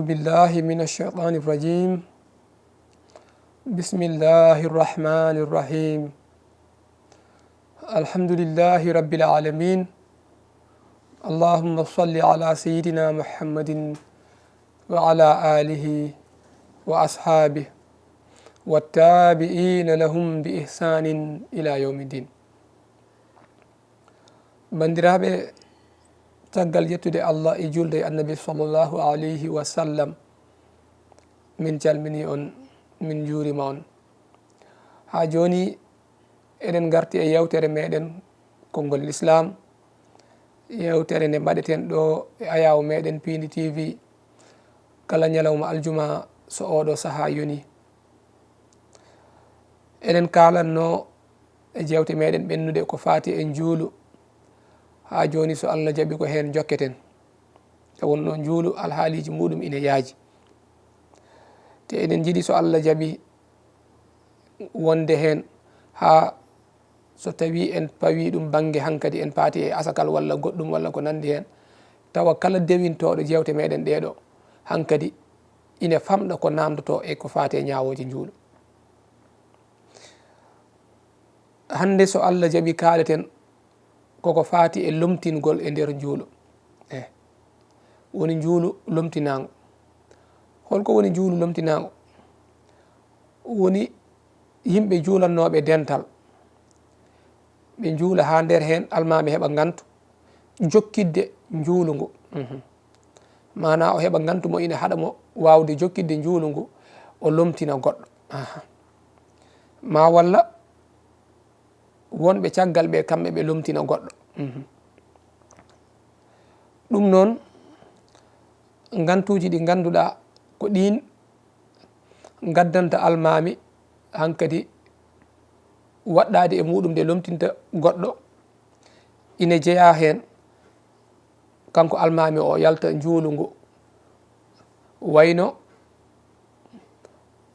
بالله من الشيطان الرجيم بسم الله الرحمن الرحيم الحمد لله رب العالمين اللهم صل على سيدنا محمد وعلى آله وأصحابه والتابعين لهم بإحسان إلى يوم الدين bandiraɓe caggal yettude allah e julde annabi sallllahu alayhi wa sallam min calmini on min juurima on ha joni eɗen garti e yewtere meɗen konngol l'islam yewtere nde mbaɗeten ɗo e ayawo meɗen Pindi TV kala ñalawma aljuma so oɗo saaha yoni eɗen kalanno e jewte meɗen ɓennude ko fati en juulu ha joni so Allah jaɓi ko hen jokketen e wonno juulu alhaaliji muɗum ina yaaji te eɗen jiiɗi so Allah jaɓi wonde hen ha so tawi en pawi ɗum banggue hankkadi en paati e asakal walla goɗɗum walla ko nandi hen tawa kala dewintoɗo jewte meɗen ɗeɗo hankkadi ina famɗa ko namdoto e ko fate ñawoji juulu hande so Allah jaɓi kaleten koko fati e lomtingol e nder juulu woni juulu lomtinago holko woni juulu lomtinago woni yimɓe juulannoɓe dental ɓe juula ha nder hen almami heɓa gantu jokkidde juulu ngu mana o heɓa gantu mo ina haɗamo wawde jokkidde juulu ngu o lomtina goɗɗo ma walla wonɓe caggal ɓe kamɓe ɓe lomtina goɗɗo ɗum noon gantuji ɗi ganduɗa ko ɗin gaddanta almami hankkadi waɗɗade e muɗum nde lomtinta goɗɗo ina jeeya hen kanko almami o yalta juulu ngu wayno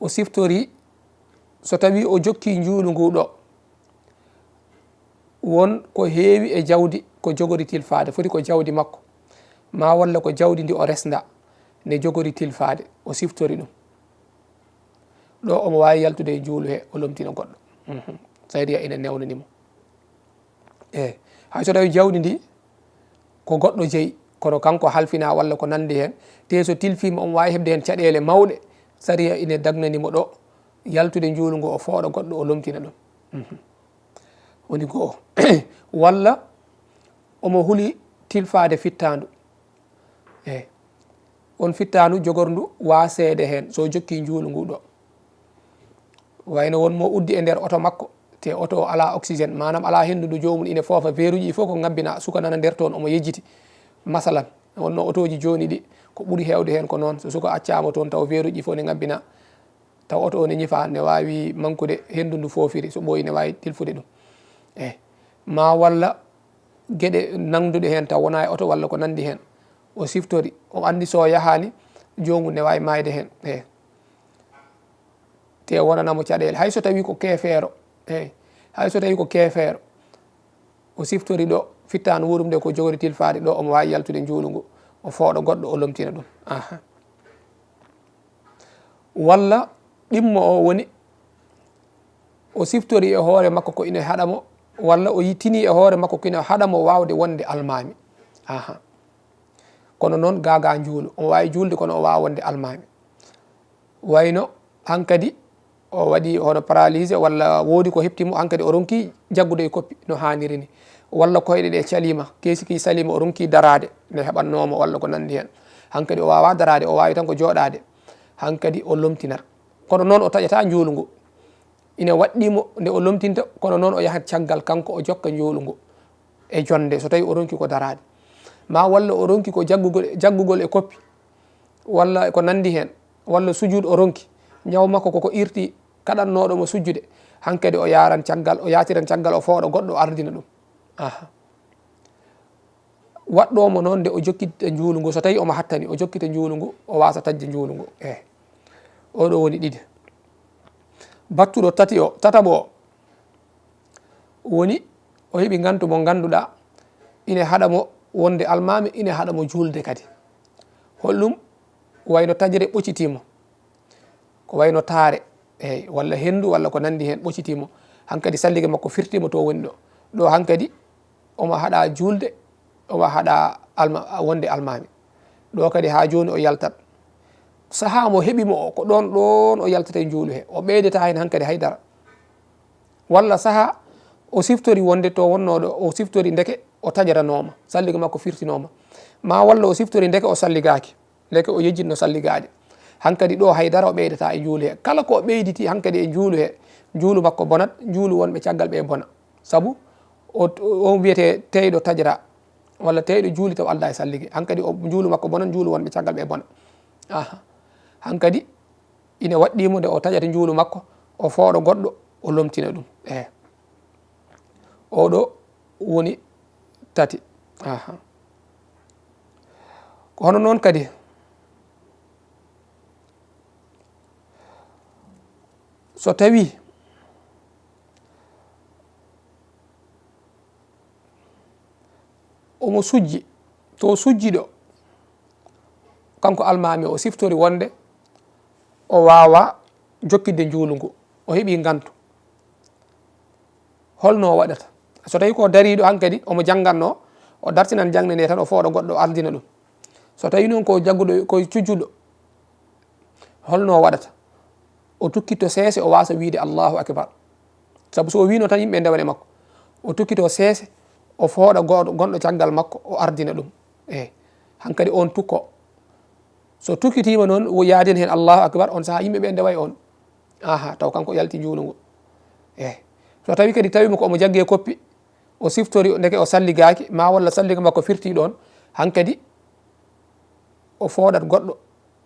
o siftori so tawi o jokki juulu ngu ɗo won ko heewi e jawdi ko jogori tilfade foti ko jawdi makko ma walla ko jawdi ndi o resda ne jogori tilfade o siftori ɗum ɗo omo wawi yaltude e juulu he o lomtina goɗɗo sariya ina newnanimo hay so tawi jawdi ndi ko goɗɗo jeeyi kono kanko halfina walla ko nandi hen te so tilfima omo wawi hebde hen caɗele mawɗe sariya ina dagnanimo ɗo yaltude juulu ngu o fooɗa goɗɗo o lomtina ɗum woni goo walla omo huuli tilfade fittandu on fittandu jogorndu wasede hen so jokki juulu ngu ɗo wayno wonmo uddi e nder oto makko te oto o ala oxygéne manam ala hendudu jomum ina foofa veruji ɗi fof ko ngabbina suka nana nder toon omo yejjiti masalan wonno otoji joni ɗi ko ɓuuri hewde hen ko noon so suka accama toon taw veruji ɗi fof ne ngabbina taw oto o ne ñifa ne wawi mankude hendu ndu foofiri so ɓooyi ne wawi tilfude ɗum ma walla gueɗe nangduɗe hen taw wona e oto walla ko nandi hen o siftori o andi so yahani jomum ne wawi mayde hen te wonanamo caɗele hay so tawi ko keefeero hay so tawi ko keefeero o siftori ɗo fittanu wurum nde ko jogori tilfade ɗo omo wawi yaltude juulu ngu o fooɗa goɗɗo o lomtina ɗum walla ɗimmo o woni o siftori e hoore makko ko ina haɗamo walla o yittini e hoore makko ko ina haɗamo wawde wonde almami kono noon gaga juulu omo wawi julde kono o wawa wonde almami wayno hankkadi o waɗi hono paralysé walla woodi ko heptimo hankkadi o ronki jaggude e koppi no hanniri ni walla koyɗe ɗe calima kesiki salima o ronki darade nde heɓannomo walla ko nandi hen hankkadi o wawa darade o wawi tan ko joɗade hankkadi o lomtinat kono noon o taƴata juulu ngu ina waɗɗimo nde o lomtinta kono noon o yahat caggal kanko o jokka juulu ngu e jonde so tawi o ronki ko darade ma walla o ronki ko jaggugol e koppi walla ko nandi hen walla sujude o ronki ñaw makko koko irti kaɗannoɗomo sujjude hankkadi o yaran caggal o yatiran caggal o fooɗa goɗɗo o ardina ɗum waɗɗomo noon nde o jokkitta juulu ngu so tawi omo hattani o jokkita juulu ngu o wasa tajde juulu ngu oɗo woni ɗiɗi battuɗo tataɓo o woni o heeɓi gantu mo ganduɗa ina haɗamo wonde almami ina haɗamo julde kadi holɗum wayno tajere ɓoccitimo ko wayno taare eyyi walla hendu walla ko nandi hen ɓoccitimo hankkadi salligue makko firtima to woni ɗo hankkadi omo haɗa julde omo haɗa wonde almami ɗo kadi ha joni o yaltat saaha mo heeɓimo o ko ɗon o yaltata e juulu he o ɓeydeta hen hankkadi haydara walla saaha o siftori wonde to wonnoɗo o siftori ndeke o taƴaranoma salligue makko firtinoma ma walla o siftori ndeke o salligaki ndeke o yejjitno salligade hankkadi ɗo haydara o ɓeydata e juulu he kala ko ɓeyditi hankkadi e juulu he juulu makko bonat juulu wonɓe caggal ɓe bona saabu o wiyete teyɗo taƴra walla teyɗo juuli taw alda e salligue hankkadi o juulu makko bonan juulu wonɓe caggal ɓe bona hankkadi ina waɗɗimo nde o taƴata juulu makko o fooɗo goɗɗo o lomtina ɗum oɗo woni tati hono noon kadi so tawi omo sujji to sujji ɗo kanko almami o siftori wonde o wawa jokkidde juulu ngu o heeɓi gantu holno o waɗata so tawi ko dariɗo hankkadi omo jangganno o dartinan jangde nde tan o fooɗo goɗɗo o ardina ɗum so tawi noon ko jagguɗo ko cujjuɗo holno o waɗata o tukkitto seese o wasa wiide allahu akbar saabu so wino tan yimɓe ndewane makko o tukkito seese o fooɗa gonɗo caggal makko o ardina ɗum hankkadi on tukko so tukkitima noon yaadin hen allahu akbar on saaha yimɓeɓe ndeway on taw kanko yalti juulu ngu so tawi kadi tawimo ko omo jagge koppi o siftori ndeke o salligaki ma walla salliga makko firti ɗon hankkadi o fooɗat goɗɗo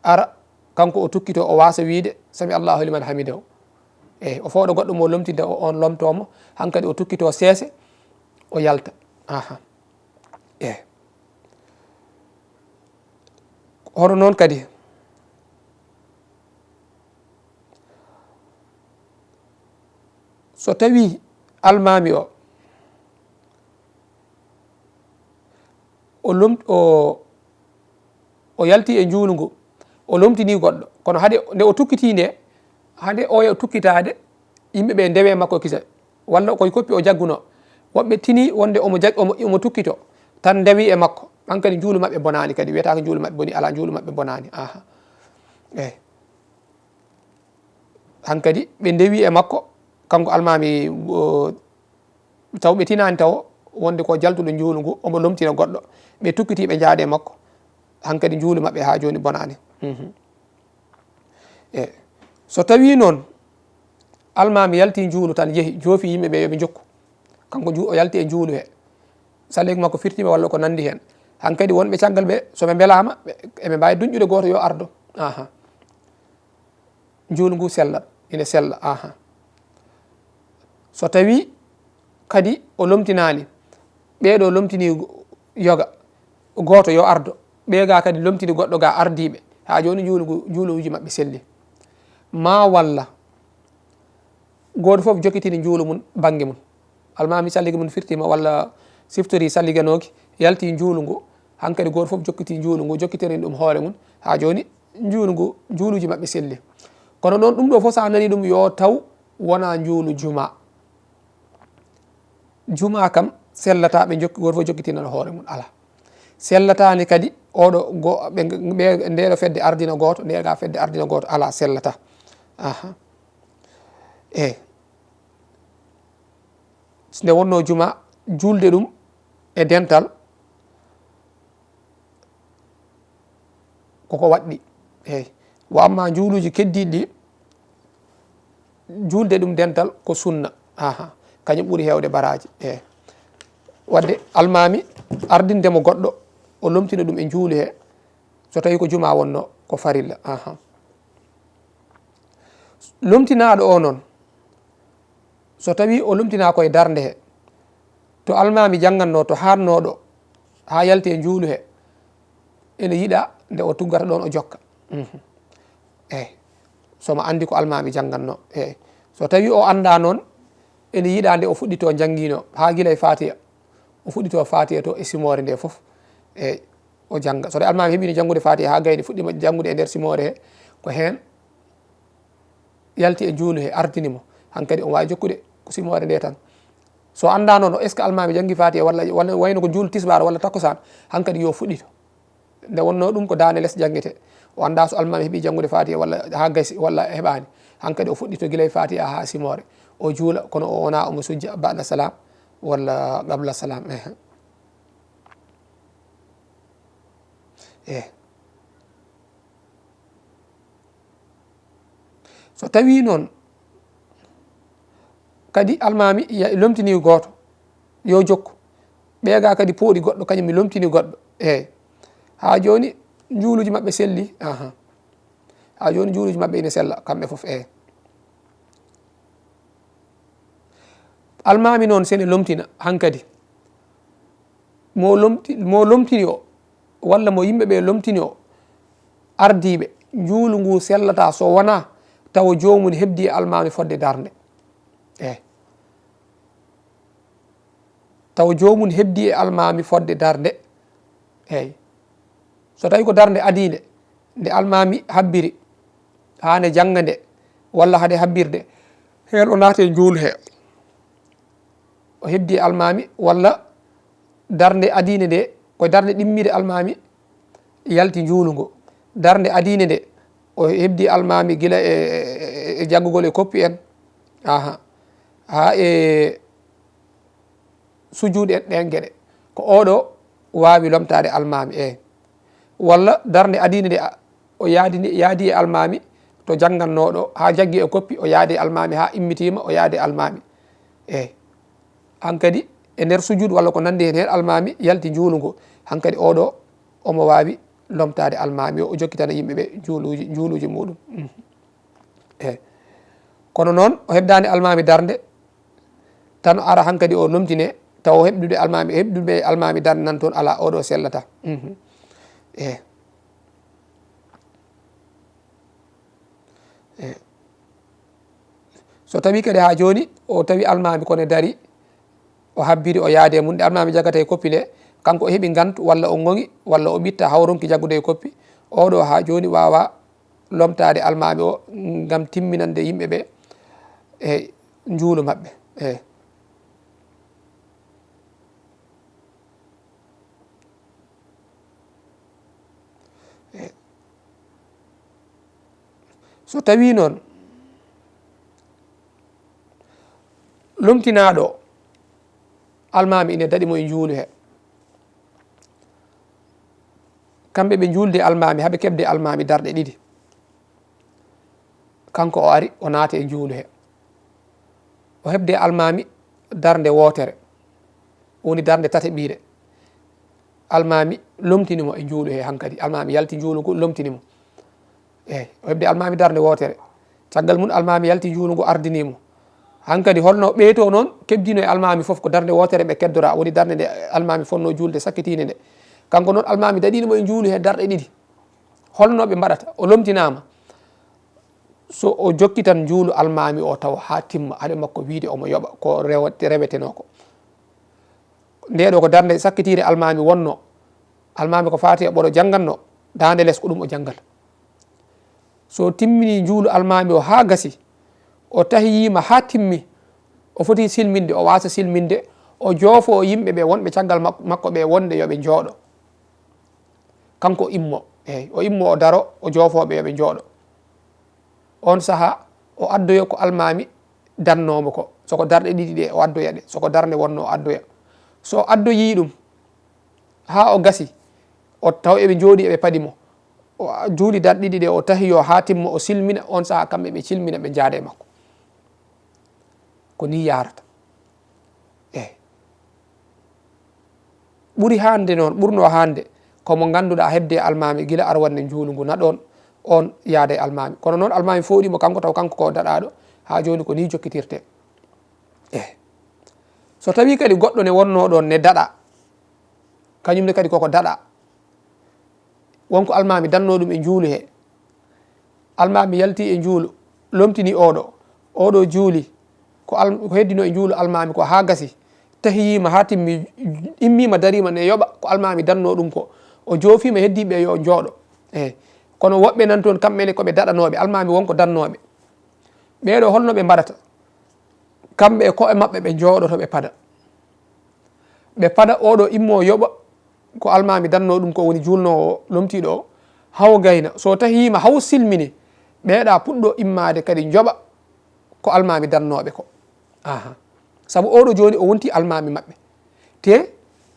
ara kanko o tukkito o wasa wiide sami allahu liman hamidahu o fooɗa goɗɗo mo lomtinde on lomtomo hankkadi o tukkito seese o yalta hono noon kadi so tawi almami o yalti e juulu ngu o lomtini goɗɗo kono haade nde o tukkiti nde hade o yo tukkitade yimɓeɓe ndewe makko kisa walla koye koppi o jagguno woɓɓe tini wonde omo tukkito tan ndewi e makko hankadi juulu mabɓe bonani kadi wiyatako juulu mabɓe boni ala juulu mabɓe bonani hankadi ɓe ndewi e makko kanko almami taw ɓe tinani taw wonde ko jaltuɗo juulu ngu omo lomtina goɗɗo ɓe tukkiti ɓe jaade makko hankadi juulu mabɓe ha joni bonani so tawi noon almami yalti juulu tan yeehi joofi yimɓeɓe yoɓe jokku kanko o yalti e juulu he salligue makko firtima walla ko nandi hen hankadi wonɓe caggal ɓe soɓe belama eɓe mbawi duñƴude goto yo ardo juulu ngu sellat ine sella so tawi kadi o lomtinani ɓeɗo lomtini yoga goto yo ardo ɓega kadi lomtini goɗɗo ga ardiɓe ha joni juuluji mabɓe selli ma walla goto foof jokkitini juulu mum banggue mum almami salligue mum firtima walla siftori salliganoki yalti juulu ngu hankkadi goto foof jokkiti juulu ngu jokkitirin ɗum hoore mum ha joni juulu ngu juuluji mabɓe selli kono noon ɗum ɗo foof sa nani ɗum yo taw wona juulu juma kam sellata ɓe goto foof jokkitinan hoore mum ala sellatani kadi oɗo ɓe ndeɗo fedde ardina goto ndega fedde ardina goto ala sellata nde wonno juma julde ɗum e dental koko waɗɗi wa amma juuluji keddiɗi ɗi julde ɗum dental ko sunna kañum ɓuuri hewde baraji wadde almami ardindemo goɗɗo o lomtina ɗum e juulu he so tawi ko juma wonno ko farilla lomtinaɗo o noon so tawi o lomtina koye darde he to almami jangganno to hannoɗo ha yalti e juulu he ene yiiɗa nde o tuggata ɗon o jokka somo andi ko almami jangganno so tawi o anda noon ene yiiɗa nde o fuɗɗito janggino ha guila e fatiha o fuɗɗito fatiha to e simore nde foof o janga so almami heɓino jangude fatiha ha gayni fuɗɗima jangude e nder simore he ko hen yalti e juulu he ardinimo hankkadi on wawi jokkude ko simore nde tan so anda noon est ce que almami jangi fatiha walla wayno ko juulu tisbar walla takkosan hankkadi yo fuɗɗito nde wonno ɗum ko dande less jangguete o anda so almami heeɓi jangude fatiha walla ha gasi walla heɓani hankkadi o fuɗɗito guilay fatiha ha simore o juula kono o wona omo sujja ba'da salam walla qabla salam so tawi noon kadi almami lomtini goto yo jokku ɓeega kadi pooɗi goɗɗo kañum mi lomtini goɗɗo ha joni juuluji mabɓe selli ha joni juuluji mabɓe ine sella kamɓe foof almami noon sene lomtina hankkadi mo lomtini o walla mo yimɓeɓe lomtini o ardiɓe juulu ngu sellata so wona tawa jomum hebdi almami fodde darde tawa jomum hebdi e almami fodde darde so tawi ko darde adinde nde almami habbiri hane janga nde walla haade habbirde hen o naate juulu he o hebdi almami walla darde adine nde ko darde ɗimmide almami yalti juulu ngo darde adine nde o hebdi almami gila e jaggugol e koppi en ha e sujuuɗe en ɗen gueɗe ko oɗo wawi lomtade almami walla darde adine nde o yaadi e almami to jangannoɗo ha jaggi e koppi o yaadi e almami ha immitima o yaadi almami hankkadi e nder sujuudu walla ko nandi hen almami yalti juulu ngo hankkadi oɗo omo wawi lomtade almami o jokkitana yimɓeɓe juuluji muɗum kono noon o hebdani almami darde tan o ara hankkadi o lomtine taw hebdude almami darde nan toon ala oɗo sellata so tawi kadi ha joni o tawi almami kone dari o habbiri o yaade mum nde almami jaggata e koppi nde kanko o heeɓi gantu walla o gongi walla o ɓitta hawronki jaggude e koppi oɗo ha joni wawa lomtade almami o gam timminande yimɓeɓe e juulu mabɓe so tawi noon lomtinaɗo almami ine daɗimo e juulu he kamɓe ɓe julde almami haaɓe keɓde almami darɗe ɗiɗi kanko o ari o naati e juulu he o hebde almami darde wotere woni darde tati ɓiire almami lomtinimo e juulu he hankkadi almami yalti juulu ngu lomtinimo o hebde almami darde wotere caggal mum almami yalti juulu ngu ardinimo hankkadi holno ɓeyto noon keɓdino e almami foof ko darde wotere ɓe keddora woni darde nde almami fonno julde sakkitine nde kanko noon almami daɗinimo e juulu he darɗe ɗiɗi holno ɓe mbaɗata o lomtinama so o jokki tan juulu almami o taw ha timma haade makko wiide omo yoɓa ko reweteno ko ndeɗo ko darde sakkitire almami wonno almami ko fati e ɓoɗo jangganno dande less ko ɗum o janggal so timmini juulu almami o ha gasi o tahiyima ha timmi o foti silminde o wasa silminde o joofo yimɓeɓe wonɓe caggal makko ɓe wonde yoɓe jooɗo kanko immo o immo o daro o joofoɓe yoɓe jooɗo on saaha o addoya ko almami dannomo ko soko darɗe ɗiɗi ɗe o addoya ɗe soko darde wonno o addoya so addoyi ɗum ha o gasi o taw eɓe jooɗi eɓe paɗimo o juuli darɗe ɗiɗi ɗe o tahiyo ha timmo o silmina on saaha kamɓe ɓe silmina ɓe jaada e makko ko ni yarata ɓuuri hande noon ɓurno hande komo ganduɗa hebde almami guila arwanne juulu ngu naɗon on yaada e almami kono noon almami foɗimo kanko taw kanko ko daɗaɗo ha joni ko ni jokkitirte so tawi kadi goɗɗo ne wonno ɗon ne daɗa kañumne kadi koko daɗa wonko almami danno ɗum e juulu he almami yalti e juulu lomtini oɗo juuli ko heddino e juulu almami ko ha gasi tahiyima ha timmi immima darima ne yoɓa ko almami danno ɗum ko o joofima heddiɓe yo jooɗo eyi kono woɓɓe nan toon kamɓene koɓe daɗanoɓe almami wonko dannoɓe ɓeɗo holno ɓe mbaɗata kamɓe e koɓe maɓɓe ɓe jooɗoto ɓe paɗa oɗo immo yoɓa ko almami danno ɗum ko woni julnowo lomtiɗo o haw gayna so tahima haw silmini ɓeeɗa puɗɗo immade kadi joɓa ko almami dannoɓe ko aha saabu oɗo joni o wonti almami maɓɓe te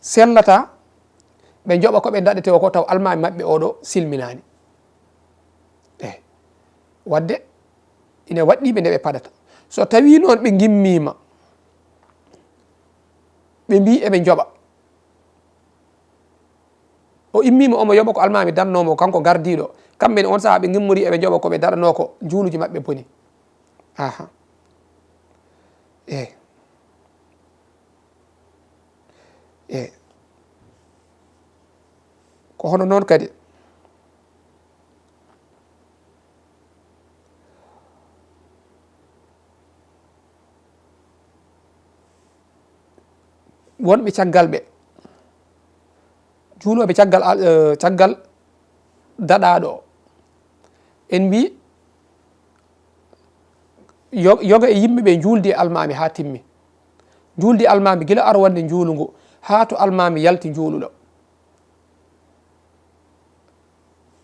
sellata ɓe joɓa koɓe daɗete o ko taw almami maɓɓe oɗo silminani eyi wadde ine waɗɗiɓe nde ɓe paɗata so tawi noon ɓe gimmima ɓe mbi eɓe joɓa o immima omo yoɓa ko almami dannomo kanko gardiɗo kamɓene on saaha ɓe gimmori eɓe joɓa koɓe daɗano ko juuluji maɓɓe boni aha eyi eyi ko hono noon kadi wonɓe caggal ɓe juuloɓe caggal daɗaɗo o en mbi yoga e yimɓeɓe julde almami ha timmi julde almami guila arwande juulu ngu ha to almami yalti juuluɗo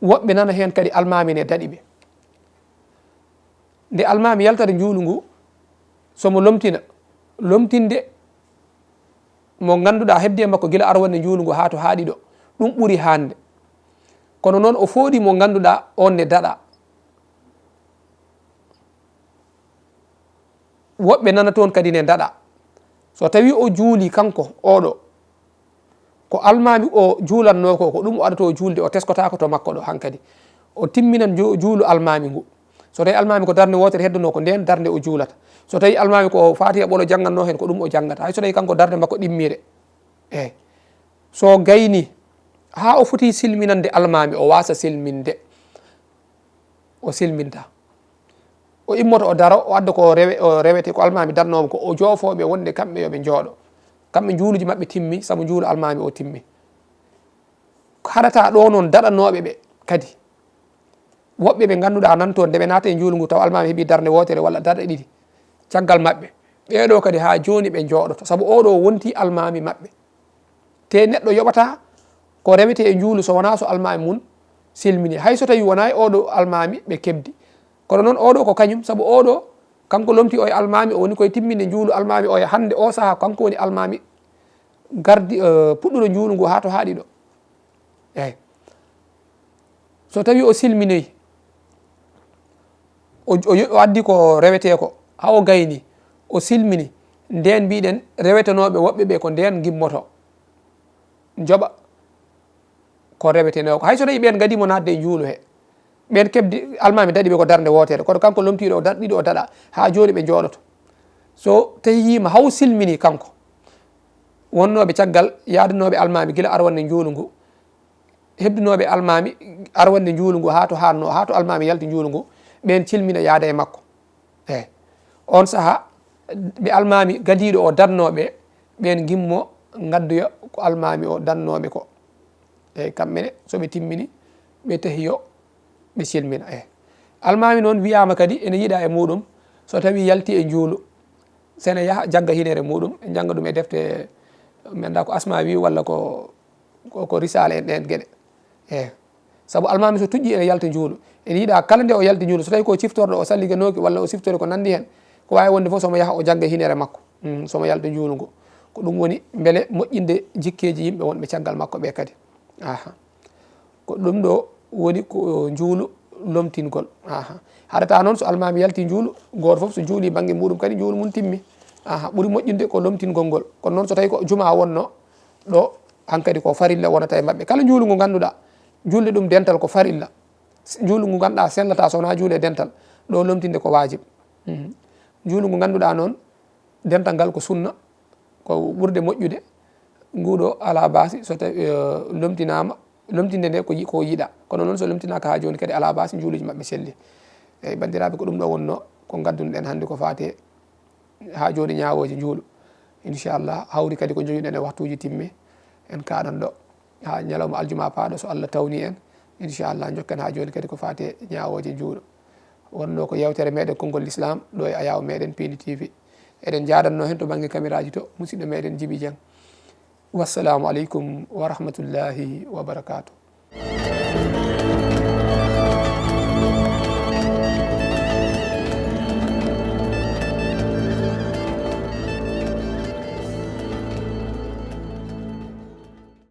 woɓɓe nana hen kadi almami ne daɗiɓe nde almami yaltata juulu ngu somo lomtina lomtinde mo ganduɗa hebde makko guila arwande juulu ngu ha to haaɗiɗo ɗum ɓuuri hande kono noon o fooɗi mo ganduɗa on ne daɗa woɓɓe nana toon kadi ne daɗa so tawi o juuli kanko oɗo ko almami o juulanno ko ɗum o aɗato julde o teskotako to makko ɗo hankadi o timminan juulu almami ngu so tawi almami ko darde wotere hedduno ko nden darde o juulata so tawi almami ko fatiha ɓolo jangganno hen ko ɗum o janggata hay so tawi kanko darde makko ɗimmire eyi so gayni ha o foti silminande almami o wasa silminde o silminta o immoto o daro o adda ko rewete ko almami darnomo ko o joofoɓe wonde kamɓe yoɓe jooɗo kamɓe juuluji maɓɓe timmi saabu juulu almami o timmi haɗata ɗo noon daɗanoɓe ɓe kadi woɓɓe ɓe ganduɗa nantoon nde ɓe naata e juulu ngu taw almami heeɓi darde wotere walla darde ɗiɗi caggal maɓɓe ɓeɗo kadi ha joni ɓe jooɗoto saabu oɗo wonti almami maɓɓe te neɗɗo yoɓata ko rewete e juulu so wona so almami mun silmini hay so tawi wona e oɗo almami ɓe kebdi kono noon oɗo ko kañum saabu oɗo kanko lomti o e almami o woni koye timminde juulu almami o e hande o saaha kanko woni almami gardi puɗɗuɗo juulu ngu ha to haaɗiɗo eyi so tawi o silminoyi o addi ko rewete ko ha o gayni o silmini nden mbiɗen rewetenoɓe woɓɓe ɓe ko nden gimmoto joɓa ko reweteno ko hay so tawi ɓen gadimo nadde e juulu he ɓen kebdi almami daɗiɓe ko darde wotere kono kanko lomtiɗo o darɗiɗo o daɗa ha joni ɓe jooɗoto so tawi yima haw silmini kanko wonnoɓe caggal yadanoɓe almami guila arwande juulu ngu hebdunoɓe almami arwande juulu ngu ha to hanno ha to almami yalti juulu ngu ɓen cilmina yaada e makko eyi on saaha ɓe almami gadiɗo o dannoɓe ɓen gimmo gaddoya ko almami o dannoɓe ko eyyi kamɓene soɓe timmini ɓe tahiyo ɓe silmina eyi almami noon wiyama kadi ene yiiɗa e muɗum so tawi yalti e juulu sene yaaha jagga hinere muɗum jangga ɗum e defte mi anda ko asma wi walla ko risala en ɗen gueɗe eyyi saabu almami so tuƴƴi ene yalta juulu ene yiiɗa kala nde o yalti juulu so tawi ko ciftorɗo o salliganoki walla o siftore ko nandi hen ko wawi wonde foof somo yaaha o jagga hinere makko somo yalta juulu ngu ko ɗum woni beele moƴƴinde jikkeji yimɓe wonɓe caggal makko ɓe kadi aha ko ɗum ɗo woni ko juulu lomtingol aha haɗata noon so almami yalti juulu goto foof so juuli banggue muɗum kadi juulu mum timmi aha ɓuuri moƴƴinde ko lomtingol ngol kono noon so tawi ko juma wonno ɗo hankkadi ko farilla wonata e mabɓe kala juulu ngu ganduɗa julde ɗum dental ko farilla juulu ngu ganduɗa sellata sowona juule dental ɗo lomtinde ko wajib juulu ngu ganduɗa noon dental ngal ko sunna ko ɓurde moƴƴude nguɗo ala basi so tawi lomtinama lomtinde nde ko yiiɗa kono noon so lomtinaka ha joni kadi ala basi juuluji mabɓe selli eyyi bandiraɓe ko ɗum ɗo wonno ko gaddunoɗen hannde ko fate ha joni ñawoji juulu inchallah hawri kadi ko joguiɗen e waktuji timmi en kaɗan ɗo ha ñalawma aljuma paaɗo so Allah tawni en inchallah jokken ha joni kadi ko fate ñawoje juuɗo wonno ko yewtere meɗen konngol l'islam ɗo e ayaw meɗen Pini TV eɗen jadanno hen to banggue caméra ji to musidɗo meɗen Djiby Dieng wassalamu aleykum wa rahmatullahi wa barakatuh